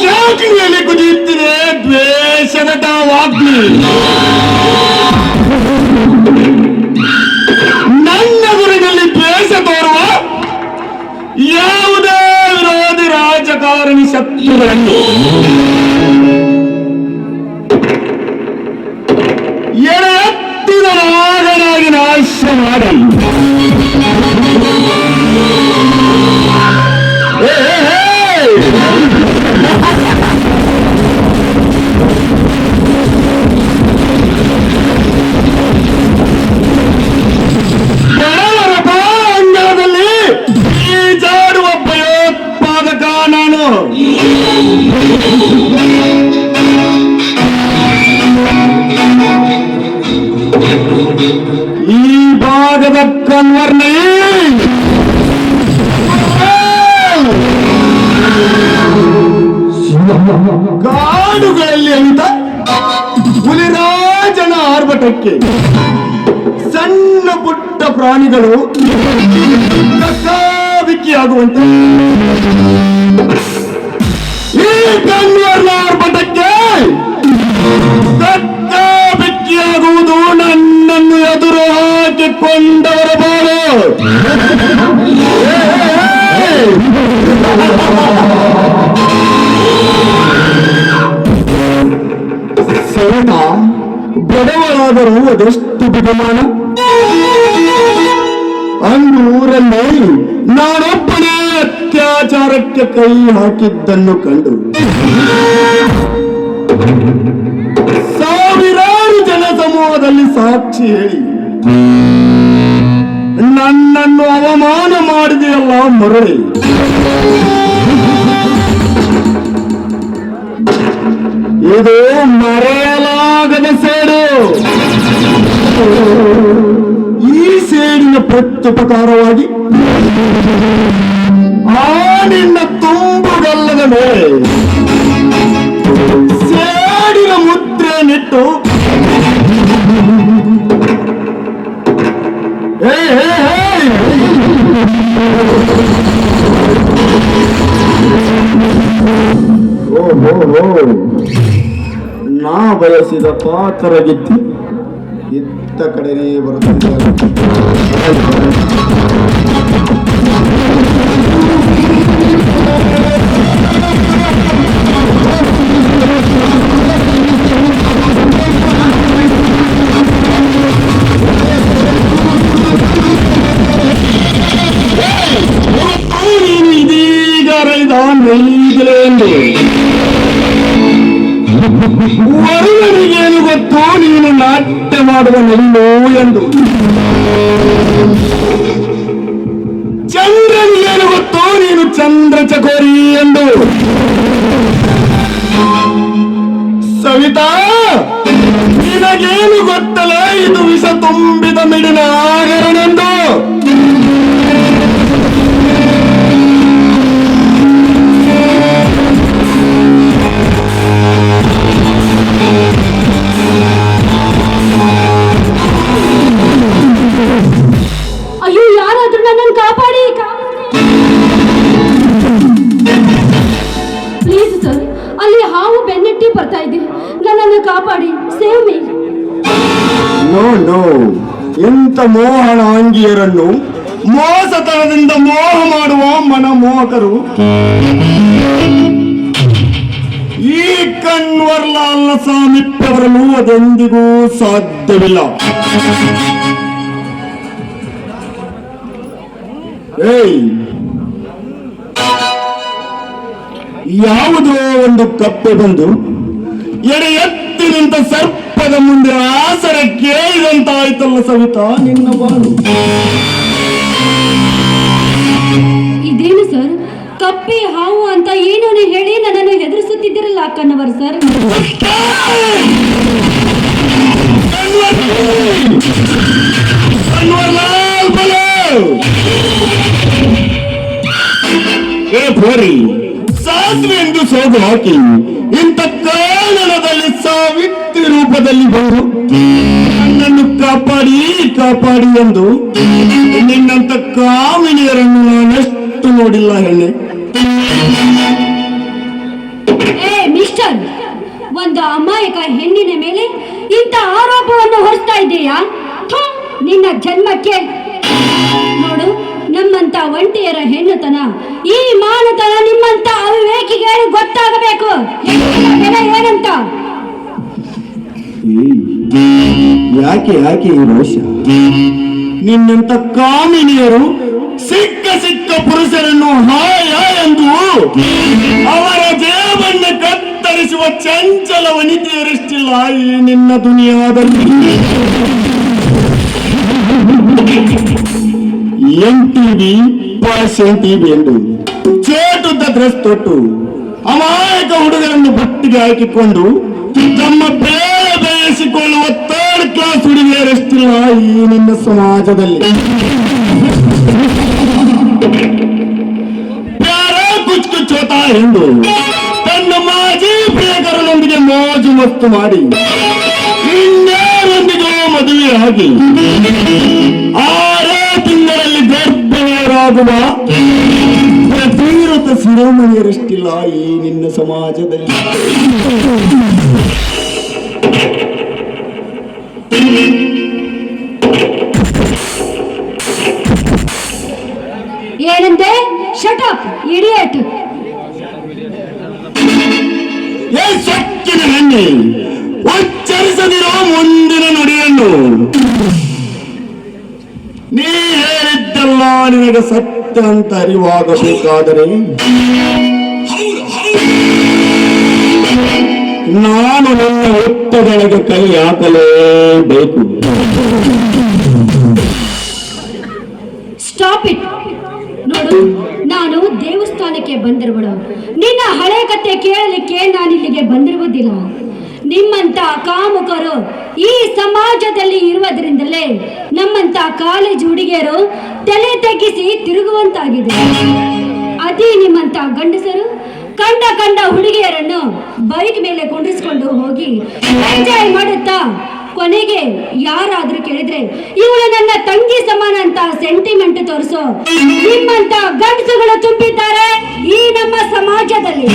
ಶಾಖಿನಲ್ಲಿ ಕುದಿಯುತ್ತಿದೆ ದ್ವೇಷದ ವಾಗ್ನಿ. ನನ್ನ ಗುರಿನಲ್ಲಿ ದ್ವೇಷ ತೋರುವ ಯಾವುದೇ ವಿರೋಧಿ ರಾಜಕಾರಣಿ ಶತ್ರುಗಳನ್ನು ಎತ್ತಿದ ನಾಗನಾಗಿ ನಾಶ ಮಾಡಿ ಅಂಗಳದಲ್ಲಿ ಈಜಾಡುವ ಭಯೋತ್ಪಾದಕ ನಾನು. ಈ ಭಾಗದ ಕನ್ವರ್ನೇ ಕಾಡುಗಳಲ್ಲಿ ಅಂತ ಹುಲಿರಾಜನ ಆರ್ಭಟಕ್ಕೆ ಸಣ್ಣ ಪುಟ್ಟ ಪ್ರಾಣಿಗಳು ಕಕ್ಕಾಬಿಕ್ಕಿಯಾಗುವಂತೆ ಈ ಕನ್ವರ್ನ ಆರ್ಭಟಕ್ಕೆ ಕಕ್ಕಾಬಿಕ್ಕಿಯಾಗುವುದು ನನ್ನನ್ನು ಎದುರು ಹಾಕಿಕೊಂಡವರ ಬಾಳು. ಸೈನ ಬಡವರಾದರೂ ಅದೆಷ್ಟು ಬಿಗುಮಾನ. ಅಂಗೂರಲ್ಲಿ ನಾನೊಬ್ಬನೇ ಅತ್ಯಾಚಾರಕ್ಕೆ ಕೈ ಹಾಕಿದ್ದನ್ನು ಕಂಡು ಸಾವಿರಾರು ಜನ ಸಮೂಹದಲ್ಲಿ ಸಾಕ್ಷಿ ಹೇಳಿ ನನ್ನನ್ನು ಅವಮಾನ ಮಾಡಿದೆಯಲ್ಲ ಮರಳಿ. ಇದು ಮರೆಯಲಾಗದ ಸೇಡು. ಈ ಸೇಡಿನ ಪ್ರತ್ಯುಪಕಾರವಾಗಿ ಆ ನಿನ್ನ ತುಂಬುಗಲ್ಲದ ಮೇಲೆ ಸೇಡಿನ ಮುದ್ರೆ ನಿಟ್ಟು ನಾ ಬಯಸಿದ ಪಾತ್ರಗಿತ್ತಿ ಇತ್ತ ಕಡೆನೇ ಬರುತ್ತಿದ್ದಾರೆ. ಎಂದು. ವರುಣನಿಗೇನು ಗೊತ್ತು ನೀನು ನಾಟ್ಯ ಮಾಡುವ ನೆಲ್ಲು ಎಂದು. ಚಂದ್ರನಿಗೇನು ಗೊತ್ತು ನೀನು ಚಂದ್ರ ಚಕೋರಿ ಎಂದು. ಸವಿತಾ, ನಿನಗೇನು ಗೊತ್ತಲೇ ಇದು ವಿಷ ತುಂಬಿದ ಮಿಡಿನ ಆಗರನೆಂದು. ಅಯ್ಯೋ, ಯಾರಾದ್ರೂ ನನ್ನನ್ನು ಕಾಪಾಡಿ. ಪ್ಲೀಸ್ ಸರ್, ಅಲ್ಲಿ ಹಾವು ಬೆನ್ನಟ್ಟಿ ಬರ್ತಾ ಇದೆ, ನನ್ನನ್ನು ಕಾಪಾಡಿ. Save me. ನೋ ನೋ, ಇಂಥ ಮೋಹನ ಅಂಗಿಯರನ್ನು ಮೋಸತನದಿಂದ ಮೋಹ ಮಾಡುವ ಮನಮೋಹಕರು ಈ ಕನ್ವರ್ಲಾಲ್ ಸಾಮೀಪ್ಯವರಲು ಅದೆಂದಿಗೂ ಸಾಧ್ಯವಿಲ್ಲ. ಏಯ್, ಯಾವುದೋ ಒಂದು ಕಪ್ಪೆ ಬಂದು ಎಡೆ ಎತ್ತಿ ನಿಂತ ಸರ್ಪದ ಮುಂದೆ ಆಸರ ಕೇಳಿದಂತಾಯ್ತಲ್ಲ ಸವಿತಾ ನಿನ್ನ ಬಾಳು. ಇದೇನು ಸರ್, ಕಪ್ಪೆ ಹಾವು ಅಂತ ಏನೋ ಹೇಳಿ ನನ್ನನ್ನು ಹೆದರಿಸುತ್ತಿದ್ದೀರಲ್ಲ ಕನ್ನವರ್ ಸರ್. ಏ ಭೋರಿ, ಸಾಧ್ವಿ ಎಂದು ಸೋಗು ಹಾಕಿ ಇಂಥ ಕಾರಣದಲ್ಲಿ ಸಾವಿತ್ರಿ ರೂಪದಲ್ಲಿ ಬಂದು ನನ್ನನ್ನು ಕಾಪಾಡಿ ಕಾಪಾಡಿ ಎಂದು ನಿನ್ನಂತ ಕಾಮಿನಿಯರನ್ನು ನಾನೆಷ್ಟು ನೋಡಿಲ್ಲ ಹೆಣ್ಣೆ. ಏ ಮಿಸ್ಟರ್, ಒಂದು ಅಮಾಯಕ ಹೆಣ್ಣಿನ ಮೇಲೆ ಇಂಥ ಆರೋಪವನ್ನು ಹೊರಿಸ್ತಾ ಇದೆಯಾ? ನಿನ್ನ ಜನ್ಮಕ್ಕೆ ನೋಡು, ನಮ್ಮಂತ ಒಂಟಿಯರ ಹೆಣ್ಣುತನ, ಈ ಮಾನತನ ನಿಮ್ಮಂತ ಅವಿವೇಕಿಗೆ ಗೊತ್ತಾಗಬೇಕು. ಬೆಲೆ ಏನಂತ? ಯಾಕೆ ಯಾಕೆ ಈ ರೋಷ? ನಿನ್ನಂತ ಕಾಮಿನಿಯರು ಸಿಕ್ಕ ಸಿಕ್ಕ ಪುರುಷರನ್ನು ಹಾಯ ಎಂದು ಅವರ ಜೇಬನ್ನ ಕತ್ತರಿಸುವ ಚಂಚಲ ವನಿತೆಯರಿಷ್ಟಿಲ್ಲ ಈ ನಿನ್ನ ದುನಿಯಾದಲ್ಲಿ. MTV +MTV ಎಂದು ಚೇಟುದ್ದ ಡ್ರೆಸ್ ತೊಟ್ಟು ಅಮಾಯಕ ಹುಡುಗರನ್ನು ಬುಟ್ಟಿಗೆ ಹಾಕಿಕೊಂಡು ತಮ್ಮ ಬೇಳೆ ಬೇಯಿಸಿಕೊಳ್ಳುವ ಥರ್ಡ್ ಕ್ಲಾಸ್ ಹುಡುಗಿಯರಷ್ಟಿಲ್ಲ ಈ ನಿನ್ನ ಸಮಾಜದಲ್ಲಿ. ಪ್ಯಾರ ಕುಚ್ ಕುಚ್ ಹೋತಾ ಎಂದು ತನ್ನ ಮಾಜಿ ಪ್ರಿಯಕರನೊಂದಿಗೆ ಮೋಜು ಮಸ್ತು ಮಾಡಿ ಇನ್ಯಾರೊಂದಿಗೆ ಮದುವೆಯಾಗಿ 6 ತಿಂಗಳಲ್ಲಿ ಗರ್ಭಿಣಿಯರಾಗುವ ಪ್ರತಿರತ ಶಿರೋಮಣಿಯರಷ್ಟಿಲ್ಲ ಈ ನಿನ್ನ ಸಮಾಜದಲ್ಲಿ. ಏನಂತೆ? Shut up idiot. ಸೊಕ್ಕಿನ ಹೆಣ್ಣೆ, ಉಚ್ಚರಿಸದಿರೋ ಮುಂದಿನ ನುಡಿಯನ್ನು. ನೀ ಹೇಳಿದ್ದಲ್ಲ ನಿನಗೆ ಸತ್ಯ ಅಂತ ಅರಿವಾಗಬೇಕಾದರೆ ನಾನು ನನ್ನ ಹುಟ್ಟದೊಳಗೆ ಕೈ ಹಾಕಲೇಬೇಕು. Stop it. ನೋಡು, ನಾನು ದೇವಸ್ಥಾನಕ್ಕೆ ಬಂದಿರುವಳು. ನಿನ್ನ ಹಳೆ ಕತೆ ಕೇಳಲಿಕ್ಕೆ ನಾನಿಲ್ಲಿಗೆ ಬಂದಿರುವುದಿಲ್ಲ. ನಿಮ್ಮಂತ ಕಾಮುಕರು ಈ ಸಮಾಜದಲ್ಲಿ ಇರುವುದರಿಂದಲೇ ನಮ್ಮಂತ ಕಾಲೇಜ್ ಹುಡುಗಿಯರು ತಲೆ ತಗ್ಗಿಸಿ ತಿರುಗುವಂತಾಗಿದೆ. ಅದೇ ನಿಮ್ಮಂತ ಗಂಡಸರು ಕಂಡ ಹುಡುಗಿಯರನ್ನು ಬೈಕ್ ಮೇಲೆ ಕೊಂಡಿಸ್ಕೊಂಡು ಹೋಗಿ ಎಂಜಾಯ್ ಮಾಡುತ್ತಾ ಕೊನೆಗೆ ಯಾರಾದ್ರೂ ಕೇಳಿದ್ರೆ ಇವಳು ನನ್ನ ತಂಗಿ ಸಮಾನ ಅಂತ ಸೆಂಟಿಮೆಂಟ್ ತೋರಿಸೋ ನಿಮ್ಮಂತ ಗಂಡಸುಗಳು ತುಂಬಿದ್ದಾರೆ ಈ ನಮ್ಮ ಸಮಾಜದಲ್ಲಿ.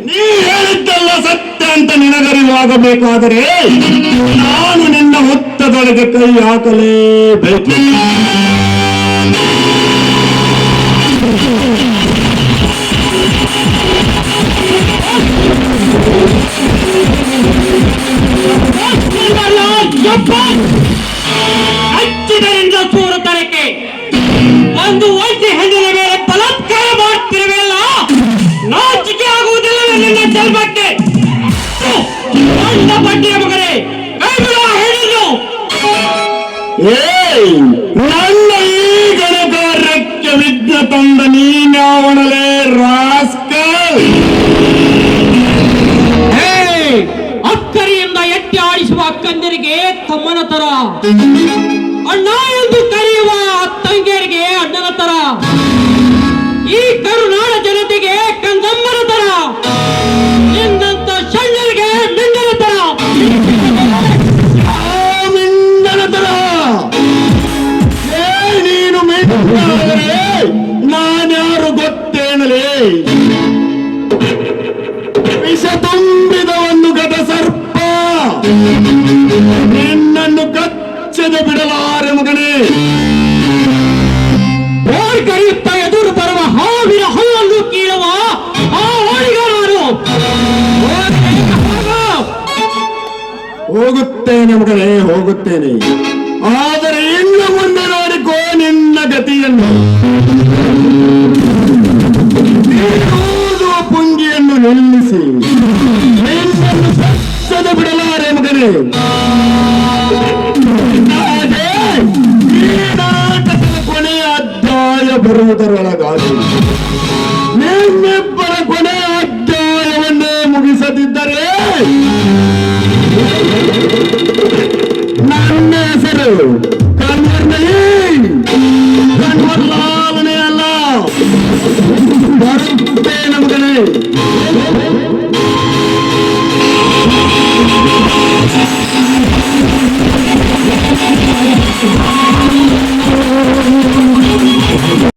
ನೀ ಹೇಳಿದ್ದಲ್ಲ ಸತ್ಯ ಅಂತ ನಿನಗರಿವಾಗಬೇಕಾದರೆ ನಾನು ನಿನ್ನ ಹುತ್ತದೊಳಗೆ ಕೈ ಹಾಕಲೇಬೇಕು. ಹಚ್ಚಿದರೆ ಒಂದು ವೈದ್ಯ ಹೆಣ್ಣಿನ ಮೇಲೆ ಬಲಾತ್ಕಾರ ಮಾಡುತ್ತಿರುವೆಲ್ಲ ನಾಚಿಕೆ ಆಗುವುದಿಲ್ಲವೇ ನಿನ್ನ ಜನ್ಮಕ್ಕೆ? ನನ್ನ ಬಡ್ಡಿಯ ಮಗನೇ, ಕೈ ಬಿಡು ಆ ಹೆಣ್ಣನ್ನು. ಏಯ್, ನನ್ನ ಈ ಗಣಕಾರ್ಯಕ್ಕೆ ವಿಘ್ನ ತಂದ ನೀನ್ಯಾವಣಲೇ ರಾಸ್ಕಲ್? ಅಕ್ಕರಿಯಿಂದ ಎತ್ತಿ ಆಡಿಸುವ ಅಕ್ಕಂದಿರಿಗೆ ತಮ್ಮನ ತರ, ಅಣ್ಣ ಎಂದು ಕರೆಯುವ ತಂಗಿಯರಿಗೆ ಅಣ್ಣನ ತರ, ಈ ಕರುನಾಡ ಜನತೆಗೆ ಕಂದಮ್ಮನ ತರ, ನಿನ್ನಂತ ಶಣ್ಣರಿಗೆ ಮಿಂಡನ ತರ. ಮಿಂಡನ ತರ? ನೀನು ಮಿಂಡನಾದರೆ ನಾನ್ಯಾರು ಗೊತ್ತೇನಲೇ? ವಿಷ ತುಂಬಿದ ಒಂದು ಗದ ಸರ್ಪ, ನಿನ್ನನ್ನು ಕಚ್ಚದೆ ಬಿಡಲಾರೆ ಮಗನೇ. ಬೋರ್ ಕರೆಯುತ್ತ ಎದುರು ಬರುವ ಹಾವಿನ ಹಲ್ಲನ್ನು ಕೀಳುವ ಆ ಹೋಳಿಗಾರರು. ಹೋಗುತ್ತೇನೆ ಮಗನೇ, ಹೋಗುತ್ತೇನೆ. ಆದರೆ ಇನ್ನು ಮುಂದೆ ನೋಡಿಕೋ ನಿನ್ನ ಗತಿಯನ್ನು. ಓದುವ ಪುಂಗಿಯನ್ನು ನಿಲ್ಲಿಸಿ ನಿನ್ನನ್ನು ಕಚ್ಚದೆ ಬಿಡಲಾರೆ ಮಗನೇ. ಹಾಗೆ ಈ ನಾಟಕದ ಕೊನೆಯ ಅಧ್ಯಾಯ ಬರುವುದರೊಳಗಾಗಿ ನಿಮ್ಮಿಬ್ಬರ ಕೊನೆಯ ಅಧ್ಯಾಯವನ್ನೇ ಮುಗಿಸದಿದ್ದರೆ ನನ್ನ ಹೆಸರು